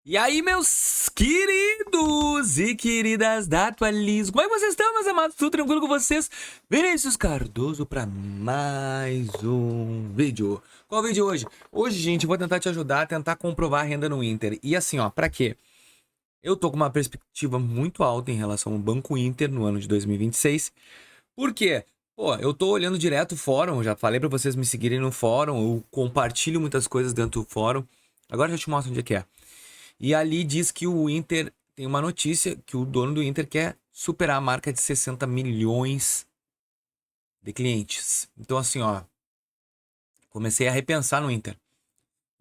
E aí, meus queridos e queridas da Atualizo, como é que vocês estão, meus amados? Tudo tranquilo com vocês? Vinícius Cardoso para mais um vídeo. Qual é o vídeo hoje? Hoje, gente, eu vou tentar te ajudar a tentar comprovar a renda no Inter. E assim, ó, pra quê? Eu tô com uma perspectiva muito alta em relação ao Banco Inter no ano de 2026. Por quê? Pô, eu tô olhando direto o fórum, já falei pra vocês me seguirem no fórum, eu compartilho muitas coisas dentro do fórum. Agora eu já te mostro onde é que é. E ali diz que o Inter tem uma notícia que o dono do Inter quer superar a marca de 60 milhões de clientes. Então, assim, ó, comecei a repensar no Inter.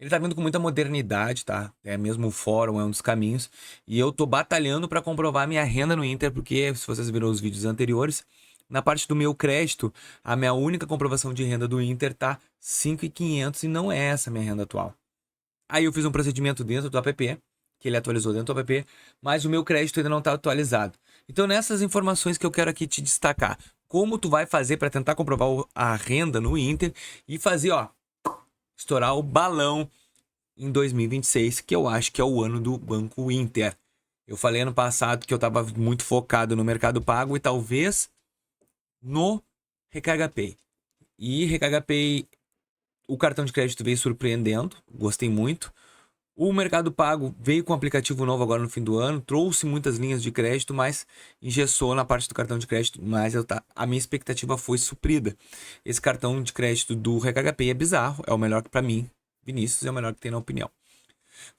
Ele tá vindo com muita modernidade, tá? É mesmo o fórum, é um dos caminhos. E eu tô batalhando para comprovar minha renda no Inter, porque se vocês viram os vídeos anteriores, na parte do meu crédito, a minha única comprovação de renda do Inter tá 5.500 e não é essa a minha renda atual. Aí eu fiz um procedimento dentro do app, que ele atualizou dentro do app, mas o meu crédito ainda não está atualizado. Então, nessas informações que eu quero aqui te destacar, como tu vai fazer para tentar comprovar a renda no Inter e fazer, ó, estourar o balão em 2026, que eu acho que é o ano do Banco Inter. Eu falei ano passado que eu estava muito focado no Mercado Pago e talvez no Recarga Pay. E Recarga Pay, o cartão de crédito veio surpreendendo, gostei muito. O Mercado Pago veio com um aplicativo novo agora no fim do ano, trouxe muitas linhas de crédito, mas engessou na parte do cartão de crédito, mas a minha expectativa foi suprida. Esse cartão de crédito do Recarga Pay é bizarro, é o melhor que para mim, Vinícius, é o melhor que tem na opinião.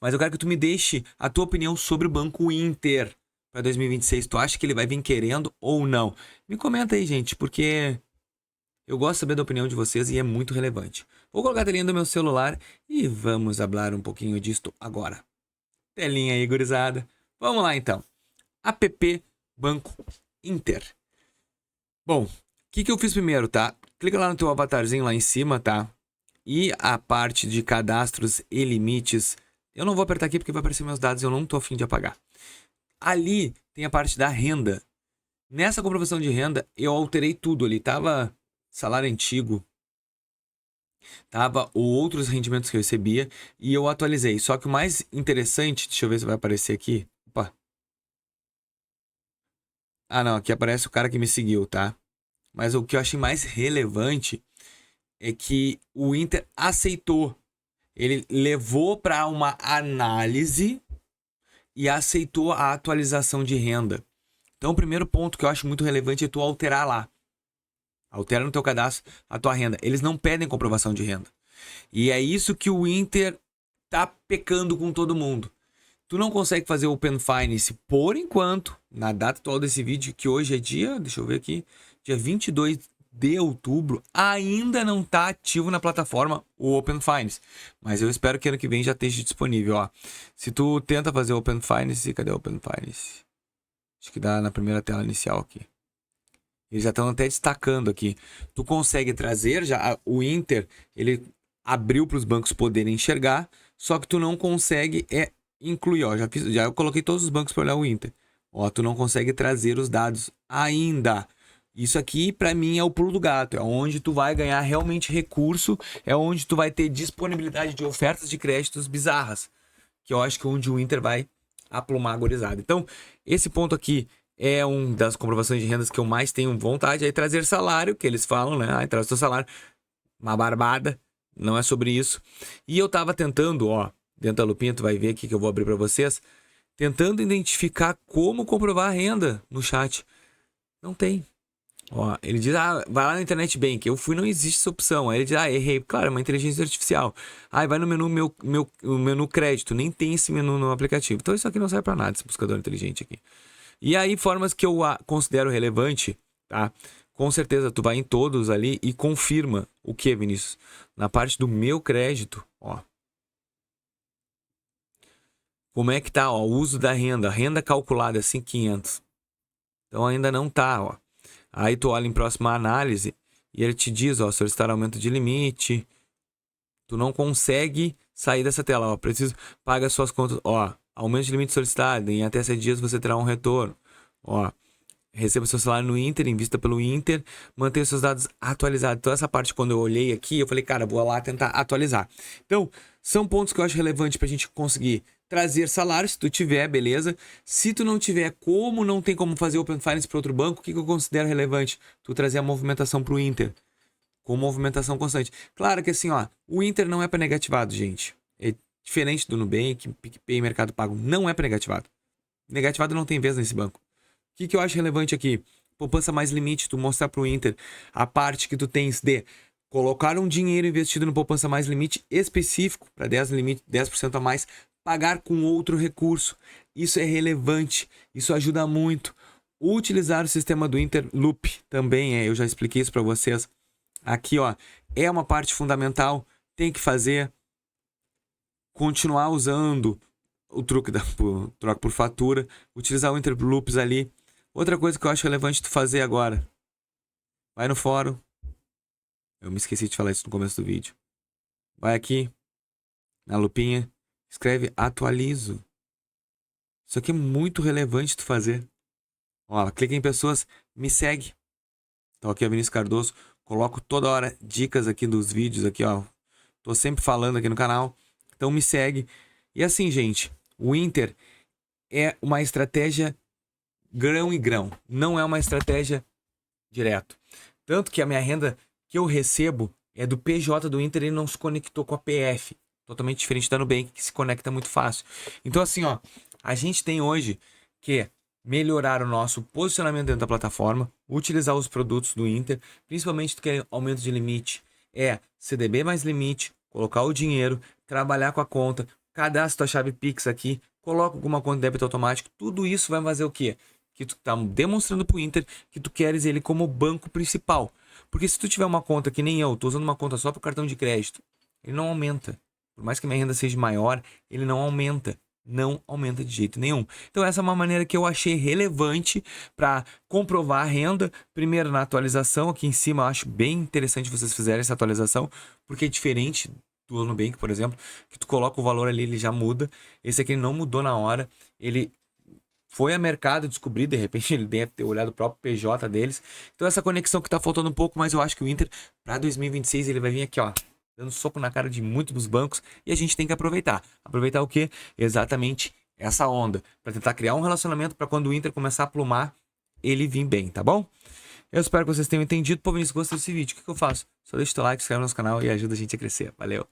Mas eu quero que tu me deixe a tua opinião sobre o Banco Inter para 2026. Tu acha que ele vai vir querendo ou não? Me comenta aí, gente, porque eu gosto de saber da opinião de vocês e é muito relevante. Vou colocar a telinha do meu celular e vamos falar um pouquinho disto agora. Telinha aí, gurizada. Vamos lá, então. App Banco Inter. Bom, o que eu fiz primeiro, tá? Clica lá no teu avatarzinho lá em cima, tá? E a parte de cadastros e limites. Eu não vou apertar aqui porque vai aparecer meus dados e eu não tô afim de apagar. Ali tem a parte da renda. Nessa comprovação de renda, eu alterei tudo ali. Tava salário antigo, tava outros rendimentos que eu recebia e eu atualizei. Só que o mais interessante, deixa eu ver se vai aparecer aqui. Opa. Ah, não, aqui aparece o cara que me seguiu, tá? Mas o que eu achei mais relevante é que o Inter aceitou. Ele levou para uma análise e aceitou a atualização de renda. Então, o primeiro ponto que eu acho muito relevante é tu alterar lá. Altera no teu cadastro a tua renda. Eles não pedem comprovação de renda. E é isso que o Inter tá pecando com todo mundo. Tu não consegue fazer o Open Finance por enquanto, na data atual desse vídeo, que hoje é dia, deixa eu ver aqui, dia 22 de outubro, ainda não tá ativo na plataforma o Open Finance. Mas eu espero que ano que vem já esteja disponível, ó. Se tu tenta fazer o Open Finance, cadê o Open Finance? Acho que dá na primeira tela inicial aqui. Eles já estão até destacando aqui. Tu consegue trazer já o Inter, ele abriu para os bancos poderem enxergar, só que tu não consegue incluir, ó, já eu coloquei todos os bancos para olhar o Inter. Ó, tu não consegue trazer os dados ainda. Isso aqui para mim é o pulo do gato, é onde tu vai ganhar realmente recurso, é onde tu vai ter disponibilidade de ofertas de créditos bizarras, que eu acho que é onde o Inter vai aplumar a gorizada. Então, esse ponto aqui é um das comprovações de rendas que eu mais tenho vontade, aí trazer salário, que eles falam, né? Aí traz o seu salário, uma barbada, não é sobre isso. E eu tava tentando, ó, dentro da lupinha, tu vai ver aqui que eu vou abrir para vocês, tentando identificar como comprovar a renda no chat. Não tem. Ó, ele diz, vai lá na Internet Bank. Eu fui, não existe essa opção. Aí ele diz, errei. Claro, é uma inteligência artificial. Aí vai no menu, o menu crédito. Nem tem esse menu no aplicativo. Então isso aqui não serve pra nada, esse buscador inteligente aqui. E aí, formas que eu considero relevante, tá? Com certeza, tu vai em todos ali e confirma o que, Vinícius? Na parte do meu crédito, ó. Como é que tá, ó, o uso da renda? Renda calculada, 5.500. Então ainda não tá, ó. Aí tu olha em próxima análise e ele te diz, ó, solicitar aumento de limite. Tu não consegue sair dessa tela, ó. Preciso, paga suas contas, ó. Aumento de limite solicitado, em até 7 dias você terá um retorno. Ó, receba seu salário no Inter, invista pelo Inter, mantenha seus dados atualizados. Então essa parte quando eu olhei aqui, eu falei, cara, vou lá tentar atualizar. Então, são pontos que eu acho relevante pra gente conseguir trazer salário, se tu tiver, beleza. Se tu não tiver como, não tem como fazer Open Finance para outro banco, o que eu considero relevante? Tu trazer a movimentação para o Inter, com movimentação constante. Claro que assim, ó, o Inter não é para negativado, gente. É diferente do Nubank, PicPay, Mercado Pago, não é para negativado. Negativado não tem vez nesse banco. O que eu acho relevante aqui? Poupança mais limite, tu mostrar pro Inter a parte que tu tens de colocar um dinheiro investido no poupança mais limite específico, para 10% a mais, pagar com outro recurso. Isso é relevante, isso ajuda muito. Utilizar o sistema do Interloop também, eu já expliquei isso para vocês. Aqui, ó, é uma parte fundamental, tem que fazer. Continuar usando o troca por fatura, utilizar o Interloops ali. Outra coisa que eu acho relevante tu fazer agora, vai no fórum. Eu me esqueci de falar isso no começo do vídeo. Vai aqui, na lupinha, escreve atualizo. Isso aqui é muito relevante tu fazer. Ó, clica em pessoas, me segue. Então aqui é o Vinícius Cardoso, coloco toda hora dicas aqui dos vídeos aqui, ó. Tô sempre falando aqui no canal. Então me segue. E assim, gente, o Inter é uma estratégia grão e grão. Não é uma estratégia direto. Tanto que a minha renda que eu recebo é do PJ do Inter e não se conectou com a PF. Totalmente diferente da Nubank, que se conecta muito fácil. Então assim, ó, a gente tem hoje que melhorar o nosso posicionamento dentro da plataforma, utilizar os produtos do Inter, principalmente do que é aumento de limite, é CDB mais limite, colocar o dinheiro, trabalhar com a conta, cadastra a chave Pix aqui, coloca alguma conta de débito automático, tudo isso vai fazer o quê? Que tu tá demonstrando pro Inter que tu queres ele como banco principal. Porque se tu tiver uma conta que nem eu, tô usando uma conta só pro cartão de crédito, ele não aumenta. Por mais que minha renda seja maior, ele não aumenta. Não aumenta de jeito nenhum. Então essa é uma maneira que eu achei relevante para comprovar a renda. Primeiro na atualização, aqui em cima eu acho bem interessante vocês fizerem essa atualização, porque é diferente do Nubank, por exemplo, que tu coloca o valor ali, ele já muda. Esse aqui não mudou na hora, ele foi a mercado descobrir, de repente ele deve ter olhado o próprio PJ deles. Então essa conexão que tá faltando um pouco, mas eu acho que o Inter para 2026 ele vai vir aqui, ó, dando soco na cara de muitos dos bancos, e a gente tem que aproveitar. Aproveitar o quê? Exatamente essa onda, para tentar criar um relacionamento para quando o Inter começar a plumar, ele vir bem, tá bom? Eu espero que vocês tenham entendido. Pô, Vinícius, gostou desse vídeo. O que eu faço? Só deixa o teu like, se inscreve no nosso canal e ajuda a gente a crescer. Valeu!